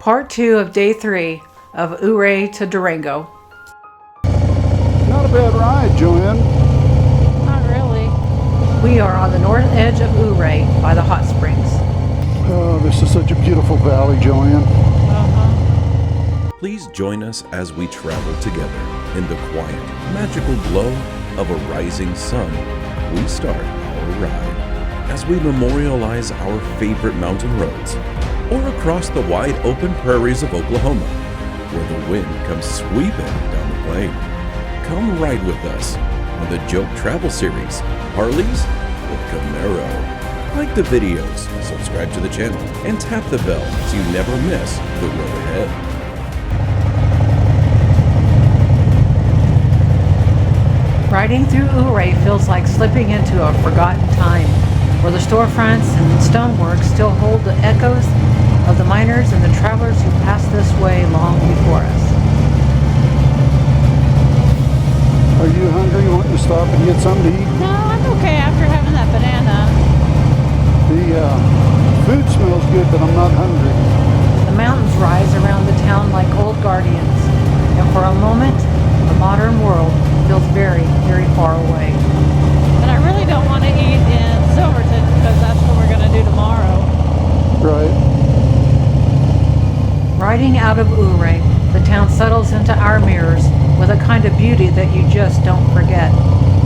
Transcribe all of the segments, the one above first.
Part 2 of Day 3 of Ouray to Durango. Not a bad ride, Joanne. Not really. We are on the north edge of Ouray by the hot springs. Oh, this is such a beautiful valley, Joanne. Please join us as we travel together in the quiet, magical glow of a rising sun. We start our ride as we memorialize our favorite mountain roads, or across the wide open prairies of Oklahoma, where the wind comes sweeping down the plain. Come ride with us on the Jo&Ke travel series, Harleys or Camaro. Like the videos, subscribe to the channel, and tap the bell so you never miss the road ahead. Riding through Ouray feels like slipping into a forgotten time, where the storefronts and stonework still hold the echoes of the miners and the travelers who passed this way long before us. Are you hungry? You want to stop and get something to eat? No, I'm okay after having that banana. The food smells good, but I'm not hungry. The mountains rise around the town like old guardians, and for a moment, the modern world feels very, very far away. But I really don't want to eat in Silverton because that's what we're going to do tomorrow. Right. Riding out of Ouray, the town settles into our mirrors with a kind of beauty that you just don't forget.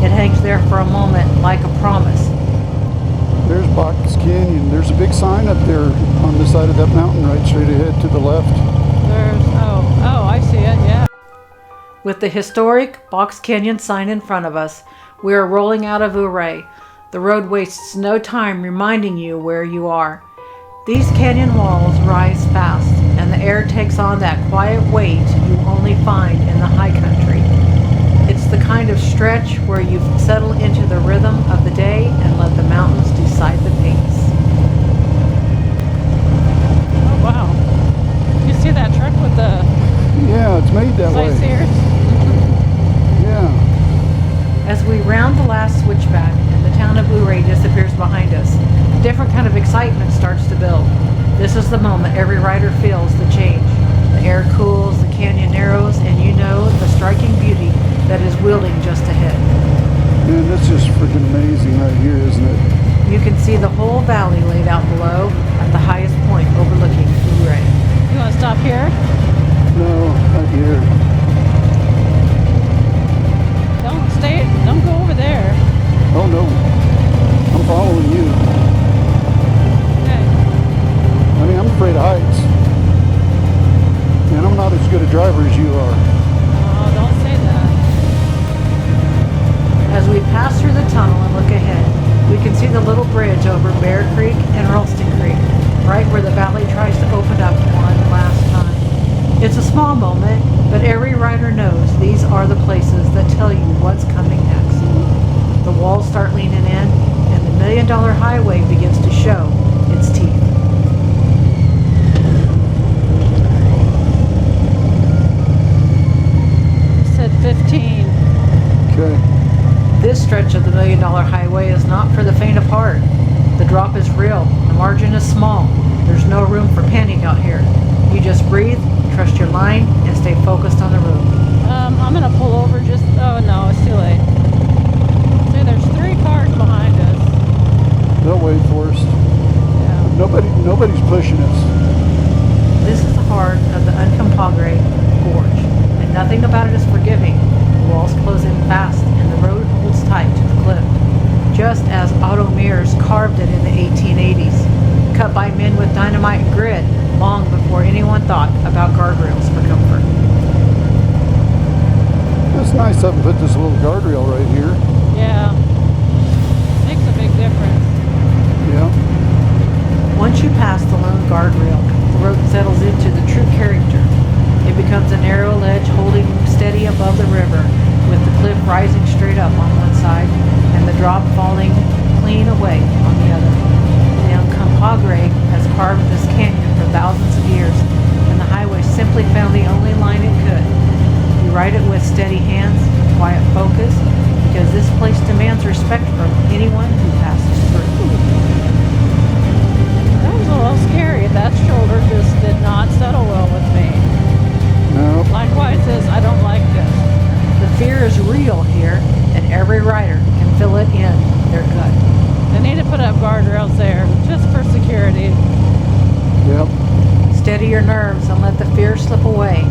It hangs there for a moment like a promise. There's Box Canyon. There's a big sign up there on the side of that mountain right straight ahead to the left. Oh, I see it, yeah. With the historic Box Canyon sign in front of us, we are rolling out of Ouray. The road wastes no time reminding you where you are. These canyon walls rise fast, and the air takes on that quiet weight you only find in the high country. It's the kind of stretch where you settle into the rhythm of the day and let the mountains decide the pace. Oh, wow. You see that truck with the Yeah, it's made that way. sightseers? Yeah. As we round the last switchback and the town of Ouray disappears behind us, a different kind of excitement starts to build. This is the moment every rider feels the change. The air cools, the canyon narrows, and you know the striking beauty that is wielding just ahead. Man, this is freaking amazing right here, isn't it? You can see the whole valley laid out below at the highest point overlooking Ouray. You want to stop here? No, not here. Don't go over there. Oh no, I'm following you. Okay. I mean, I'm afraid of heights. And I'm not as good a driver as you are. Oh, don't say that. As we pass through the tunnel and look ahead, we can see the little bridge over Bear Creek and Ralston Creek, right where the valley tries to open up one last time. It's a small moment, but every rider knows these are the places that tell you what's coming next. The walls start leaning in, and the $1 Million Highway begins to show its teeth. You said 15. Okay. This stretch of the $1 Million Highway is not for the faint of heart. The drop is real, the margin is small. There's no room for panic out here. You just breathe, trust your line, and stay focused on the road. I'm going to pull over just... Oh, no, it's too late. See, there's 3 cars behind us. They'll wait for us. Yeah. Nobody's pushing us. This is the heart of the Uncompahgre Gorge, and nothing about it is forgiving. The walls close in fast, and the road holds tight to the cliff, just as auto mirrors carved it in the 1880s, cut by men with dynamite and grit long before anyone thought about guardrails for comfort. It's nice of them to put this little guardrail right here. Yeah. Makes a big difference. Yeah. Once you pass the lone guardrail, the road settles into the true character. It becomes a narrow ledge holding steady above the river, with the cliff rising straight up on one side and the drop falling clean away on the other. The Uncompahgre has carved this canyon for thousands of years, and the highway simply found the only line it could. You ride it with steady hands, quiet focus, because this place demands respect from anyone who passes through. That was a little scary. That shoulder just did not settle well. is real here, and every rider can feel it in their gut. They need to put up guardrails there, just for security. Yep. Steady your nerves and let the fear slip away,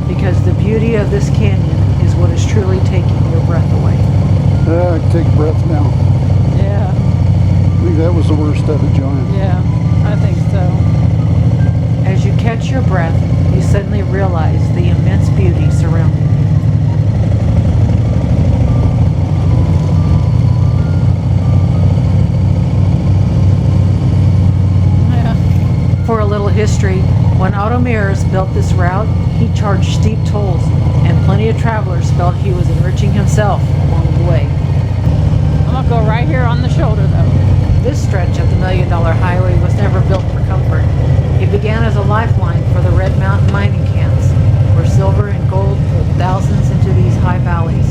because the beauty of this canyon is what is truly taking your breath away. I can take a breath now. Yeah, I think that was the worst of it, John. yeah, I think so. As you catch your breath, you suddenly realize the immense beauty surrounding you. Yeah. For a little history, when Otto Mears built this route, he charged steep tolls, and plenty of travelers felt he was enriching himself along the way. I'm gonna go right here on the shoulder though. This stretch of the $1 Million Highway was never built for comfort. It began as a lifeline for the Red Mountain mining camps, where silver and gold pulled thousands into these high valleys.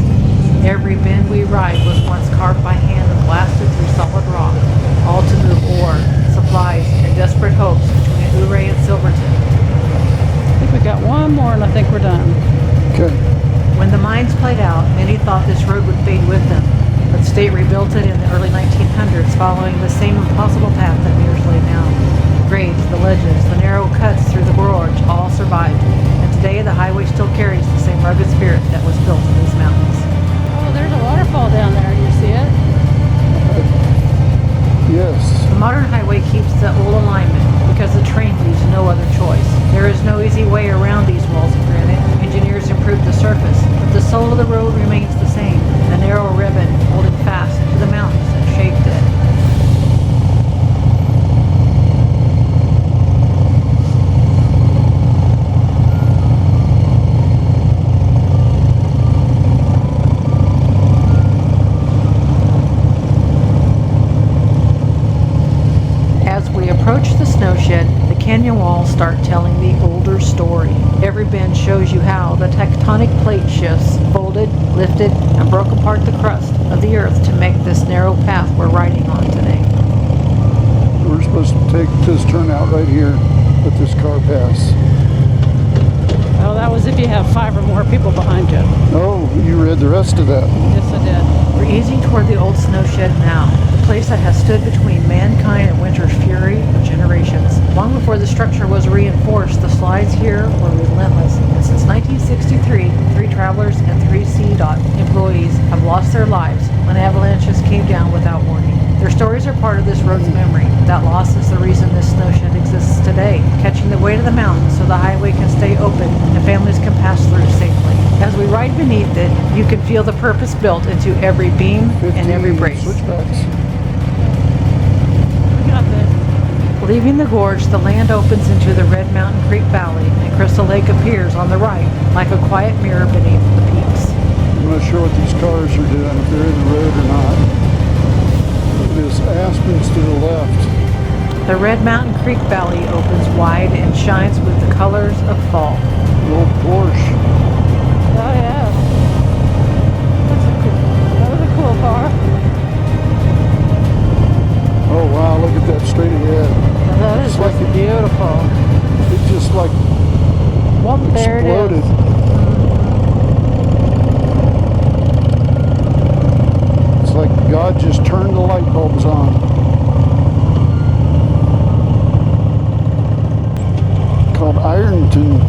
Every bend we ride was once carved by hand and blasted through solid rock, all to move ore, supplies, and desperate hopes between Ouray and Silverton. I think we got one more and I think we're done. Okay. When the mines played out, many thought this road would fade with them, but state rebuilt it in the early 1900s following the same impossible path that Mears laid down. The grades, the ledges, the narrow cuts through the gorge all survived, and today the highway still carries the same rugged spirit that was built in these mountains. Oh, there's a waterfall down there. You see it? Yes. The modern highway keeps the old alignment because the train leaves no other choice. There is no easy way around these walls of granite. Engineers improved the surface, but the soul of the road remains the same, the narrow ribbon holding fast to the mountains that shaped it. As we approach the snow shed, the canyon walls start telling the older story. Every bend shows you how the tectonic plate shifts, folded, lifted, and broke apart the crust of the earth to make this narrow path we're riding on today. We're supposed to take this turnout right here, let this car pass. Oh, that was if you have 5 or more people behind you. Oh, you read the rest of that. Yes, I did. We're easing toward the old snow shed now, the place that has stood between mankind and winter's fury for generations. Long before the structure was reinforced, the slides here were relentless, and since 1963, 3 travelers and 3 CDOT employees have lost their lives when avalanches came down without warning. Their stories are part of this road's memory. That loss is the reason this snow shed exists today, catching the weight of the mountain so the highway can stay open and families can pass through safely. As we ride beneath it, you can feel the purpose built into every beam and every 15 brace. switchbacks. We got this. Leaving the gorge, the land opens into the Red Mountain Creek Valley, and Crystal Lake appears on the right, like a quiet mirror beneath the peaks. I'm not sure what these cars are doing, if they're in the road or not. There's aspens to the left. The Red Mountain Creek Valley opens wide and shines with the colors of fall. The old Porsche. Oh, yeah. That was a cool car. Oh wow, look at that straight ahead. That is It's like just beautiful. It just like Well, there it exploded. is. It's like God just turned the light bulbs on. Called Ironton.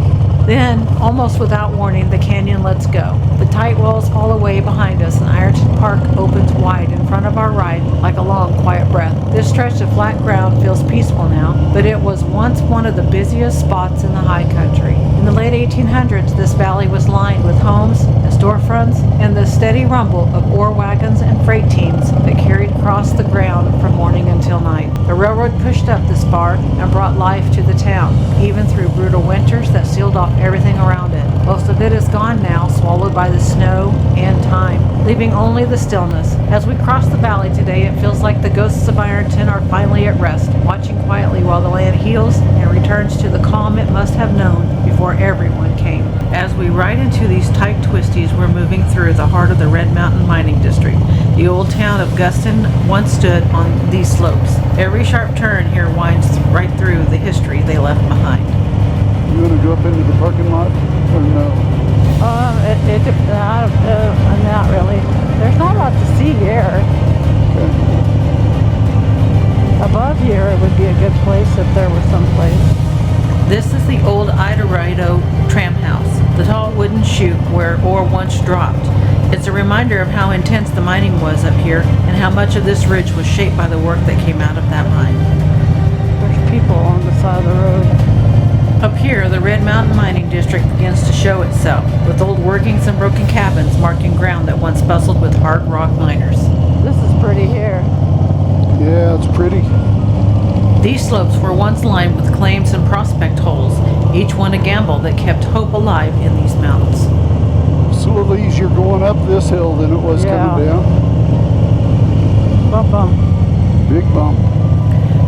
Then, almost without warning, the canyon lets go. The tight walls fall away behind us, and Ironton Park opens wide in front of our ride like a long, quiet breath. This stretch of flat ground feels peaceful now, but it was once one of the busiest spots in the high country. In the late 1800s, this valley was lined with homes and storefronts and the steady rumble of ore wagons and freight teams that carried across the ground from morning until night. The railroad pushed up this far and brought life to the town, even through brutal winters that sealed off everything around it. Most of it is gone now, swallowed by the snow and time, leaving only the stillness. As we cross the valley today, it feels like the ghosts of Ironton are finally at rest, watching quietly while the land heals and returns to the calm it must have known before everyone came. As we ride into these tight twisties, we're moving through the heart of the Red Mountain Mining District. The old town of Guston once stood on these slopes. Every sharp turn here winds right through the history they left behind. You want to go up into the parking lot or no? Not really. There's not a lot to see here. Okay. Above here, it would be a good place if there was some place. This is the old Ironton tram house, the tall wooden chute where ore once dropped. It's a reminder of how intense the mining was up here and how much of this ridge was shaped by the work that came out of that mine. There's people on the side of the road. Up here, the Red Mountain Mining District begins to show itself, with old workings and broken cabins marking ground that once bustled with hard rock miners. This is pretty here. Yeah, it's pretty. These slopes were once lined with claims and prospect holes, each one a gamble that kept hope alive in these mountains. It's a little easier going up this hill than it was coming down. Bump, bump. Big bump.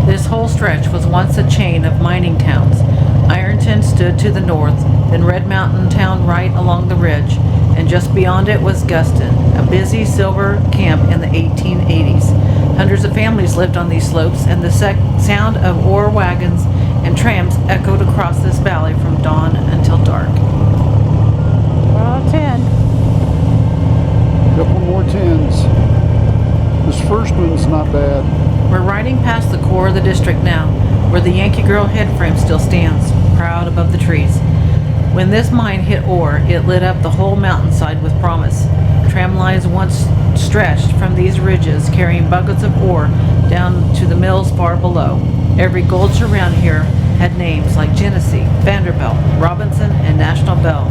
This whole stretch was once a chain of mining towns. Ironton stood to the north, then Red Mountain Town right along the ridge, and just beyond it was Guston, a busy silver camp in the 1880s. Hundreds of families lived on these slopes, and the sound of ore wagons and trams echoed across this valley from dawn until dark. 10. Couple more 10s. This first one's not bad. We're riding past the core of the district now, where the Yankee Girl headframe still stands, proud above the trees. When this mine hit ore, it lit up the whole mountainside with promise. Tram lines once stretched from these ridges, carrying buckets of ore down to the mills far below. Every gulch around here had names like Genesee, Vanderbilt, Robinson, and National Bell,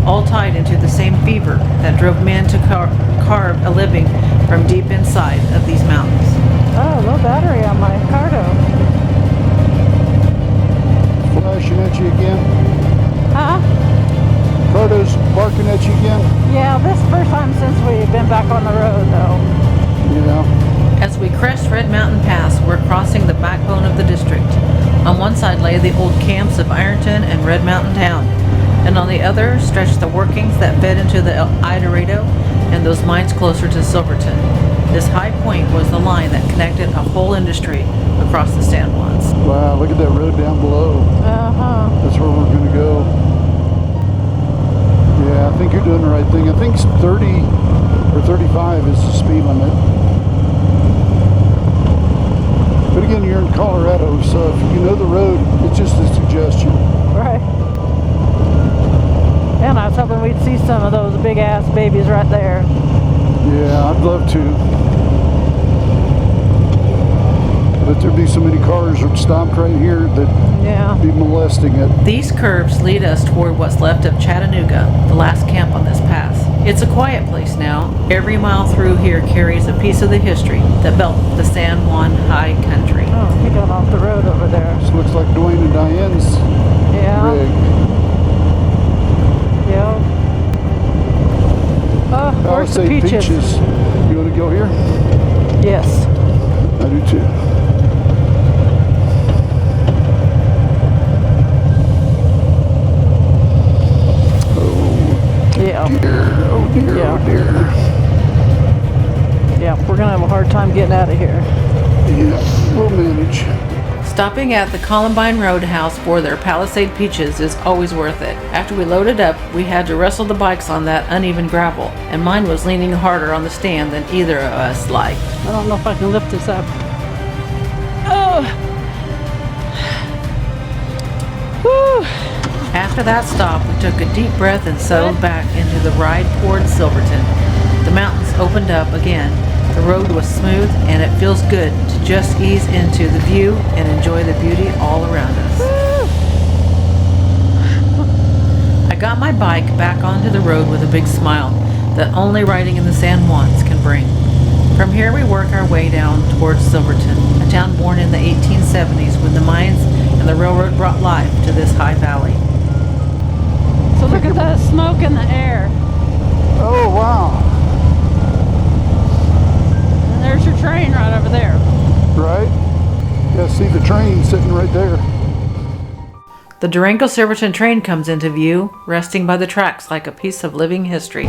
all tied into the same fever that drove men to carve a living from deep inside of these mountains. Oh, low battery on my Cardo. Flashing at you again. Huh? Cardo's barking at you again. Yeah, this is the first time since we've been back on the road, though. Yeah. As we crest Red Mountain Pass, we're crossing the backbone of the district. On one side lay the old camps of Ironton and Red Mountain Town, and on the other stretched the workings that fed into the Dorado and those mines closer to Silverton. This high point was the line that connected a whole industry across the San Juans. Wow, look at that road down below. Uh-huh. That's where we're going to go. Yeah, I think you're doing the right thing. I think 30 or 35 is the speed limit. But again, you're in Colorado, so if you know the road, it's just a suggestion. Right. And I was hoping we'd see some of those big-ass babies right there. Yeah, I'd love to. But there'd be so many cars that stopped right here that be molesting it. These curves lead us toward what's left of Chattanooga, the last camp on this pass. It's a quiet place now. Every mile through here carries a piece of the history that built the San Juan High Country. Oh, he got off the road over there. This looks like Dwayne and Diane's rig. Yeah. Oh, where's the peaches? You want to go here? Yes. I do too. Yeah. Dear, oh dear, Yeah. oh dear. Yeah, we're gonna have a hard time getting out of here. Yeah, we'll manage. Stopping at the Columbine Roadhouse for their Palisade peaches is always worth it. After we loaded up, we had to wrestle the bikes on that uneven gravel, and mine was leaning harder on the stand than either of us liked. I don't know if I can lift this up. Oh. Whew. After that stop, we took a deep breath and settled back into the ride toward Silverton. The mountains opened up again. The road was smooth, and it feels good to just ease into the view and enjoy the beauty all around us. I got my bike back onto the road with a big smile that only riding in the San Juans can bring. From here we work our way down towards Silverton, a town born in the 1870s when the mines and the railroad brought life to this high valley. So look at the smoke in the air. Oh, wow. And there's your train right over there. Right? Yeah, see the train sitting right there. The Durango-Silverton train comes into view, resting by the tracks like a piece of living history.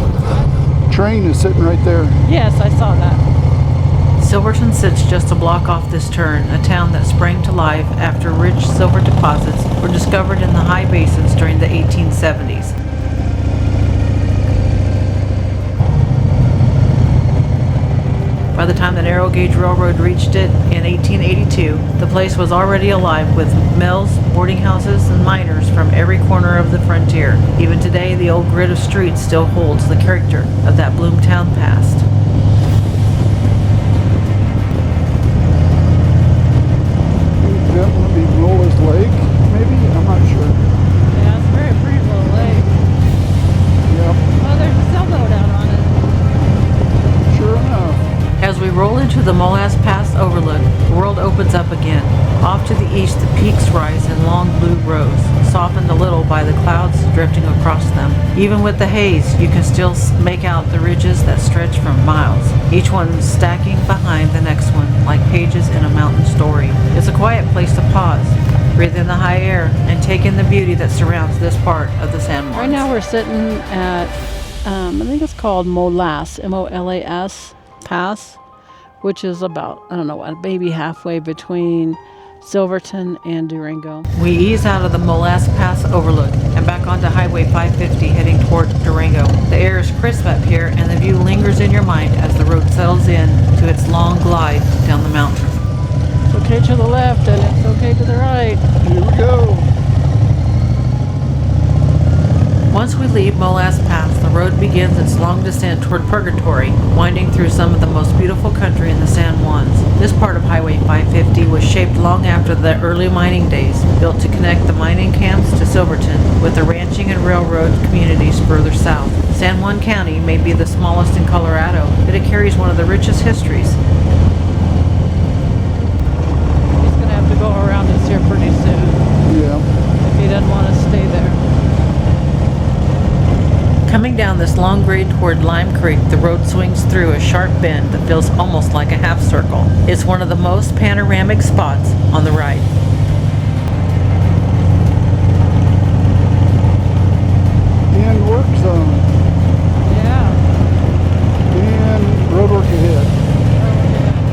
Train is sitting right there. Yes, I saw that. Silverton sits just a block off this turn, a town that sprang to life after rich silver deposits were discovered in the high basins during the 1870s. By the time the narrow gauge railroad reached it in 1882, the place was already alive with mills, boarding houses, and miners from every corner of the frontier. Even today, the old grid of streets still holds the character of that Bloomtown past. That would be Nola's Lake, maybe? I'm not sure. Yeah, it's a very pretty little lake. Yep, Oh, there's a sailboat out on it. sure enough. As we roll into the Molasse Pass overlook, the world opens up again. Off to the east, the peaks rise in long blue rows, softened a little by the clouds drifting across them. Even with the haze, you can still make out the ridges that stretch for miles, each one stacking behind the next one like pages in a mountain story. It's a quiet place to pause, breathe in the high air, and take in the beauty that surrounds this part of the San Juans. Right now we're sitting at, I think it's called Molasse, M-O-L-A-S Pass, which is about, I don't know, maybe halfway between Silverton and Durango. We ease out of the Molasse Pass overlook and back onto Highway 550 heading toward Durango. The air is crisp up here and the view lingers in your mind as the road settles in to its long glide down the mountain. It's okay to the left and it's okay to the right. Here we go. Once we leave Molasse Pass, the road begins its long descent toward Purgatory, winding through some of the most beautiful country in the San Juans. This part of Highway 550 was shaped long after the early mining days, built to connect the mining camps to Silverton with the ranching and railroad communities further south. San Juan County may be the smallest in Colorado, but it carries one of the richest histories. He's gonna have to go around us here pretty soon Yeah. if he doesn't want to stay there. Coming down this long grade toward Lime Creek, the road swings through a sharp bend that feels almost like a half circle. It's one of the most panoramic spots on the ride. And work zone. Yeah. And road work ahead.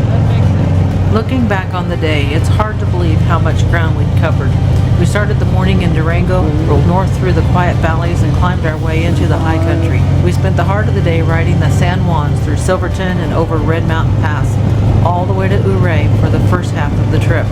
That makes sense. Looking back on the day, it's hard to believe how much ground we'd covered. We started the morning in Durango, rolled north through the quiet valleys, and climbed our way into the high country. We spent the heart of the day riding the San Juans through Silverton and over Red Mountain Pass, all the way to Ouray for the first half of the trip.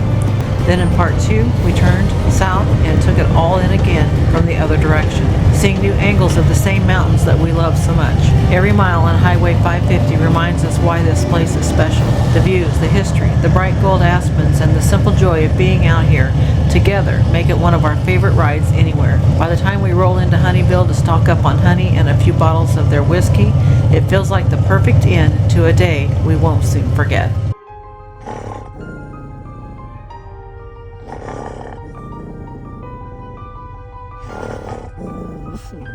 Then in part two, we turned south and took it all in again from the other direction, seeing new angles of the same mountains that we love so much. Every mile on Highway 550 reminds us why this place is special. The views, the history, the bright gold aspens, and the simple joy of being out here together make it one of our favorite rides anywhere. By the time we roll into Honeyville to stock up on honey and a few bottles of their whiskey, it feels like the perfect end to a day we won't soon forget. Let's see.